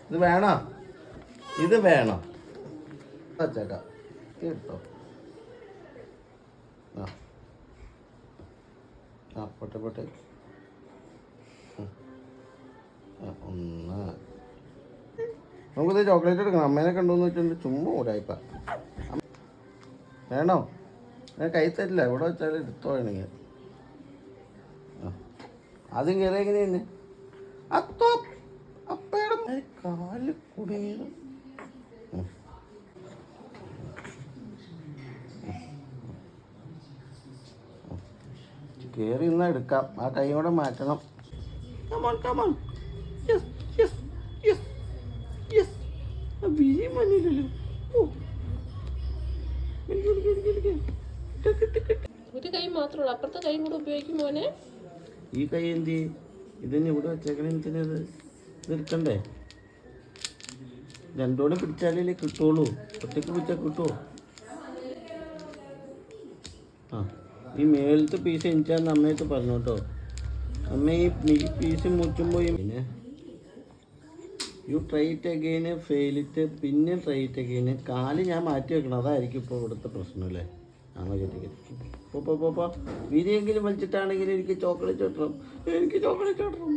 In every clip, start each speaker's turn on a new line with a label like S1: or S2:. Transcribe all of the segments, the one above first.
S1: ഇത് വേണോ? ഇത് വേണോ? ചേട്ടാ കേട്ടോ. ആ പോട്ടെ പോട്ടെ. ഒന്ന് നമുക്കിത് ചോക്ലേറ്റ് എടുക്കണം. അമ്മേനെ കണ്ടുവന്ന് വെച്ചിട്ടുണ്ട്. ചുമ്മാ ഊരായിപ്പ. വേണോ? ഞാൻ കൈ തരില്ല. ഇവിടെ വെച്ചാൽ എടുത്തോ വേണമെങ്കിൽ. ആദ്യം കയറി എങ്ങനെ തന്നെ അത്തോ അപ്പയുടെ കാല് കുടുങ്ങിയത്. കയറി ഇന്നാ എടുക്കാം. ആ കൈ കൂടെ മാറ്റണം.
S2: ഒരു കൈ മാത്രമേ അപ്പുറത്തെ കൈ കൂടെ ഉപയോഗിക്കും മോനെ.
S1: ഈ കൈ എന്ത് ഇതിന് ഇവിടെ വെച്ചേക്കണ എന്തിനത്? ഇത് എടുക്കണ്ടേ? രണ്ടോടെ പിടിച്ചാലേ കിട്ടുള്ളൂ. ഒറ്റക്ക് പിടിച്ചാൽ കിട്ടുമോ? ആ ഈ മേലത്തെ പീസ് എനിച്ചാന്ന് അമ്മയത്ത് പറഞ്ഞു കേട്ടോ. അമ്മ ഈ പീസ് മുച്ചുമ്പോൾ പിന്നെ യു ട്രൈ ഇറ്റ് അഗെയിന് ഫെയിലിറ്റ് പിന്നെ ട്രൈ ഇറ്റ് അഗെയിന്. കാല് ഞാൻ മാറ്റി വെക്കണം. അതായിരിക്കും ഇപ്പോൾ ഇവിടുത്തെ പ്രശ്നം അല്ലേ? ആണോ? പോപ്പോ വിരിയെങ്കിലും വലിച്ചിട്ടാണെങ്കിൽ എനിക്ക് ചോക്ലേറ്റ് കിട്ടണം. എനിക്ക് ചോക്ലേറ്റ് കിട്ടണം.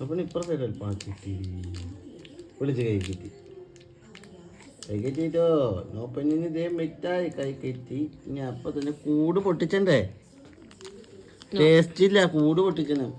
S1: അപ്പം ഇപ്പുറത്തെ കൽപ്പാ കിട്ടി. വിളിച്ച് കൈ കിട്ടി. കൈ കെറ്റിട്ടോ. നോപ്പന്നിന് ഇതേ മിറ്റായി കൈ കെറ്റി. ഇനി അപ്പം തന്നെ കൂട് പൊട്ടിച്ചണ്ടേ? ടേസ്റ്റ് ഇല്ല. കൂട് പൊട്ടിച്ചണം.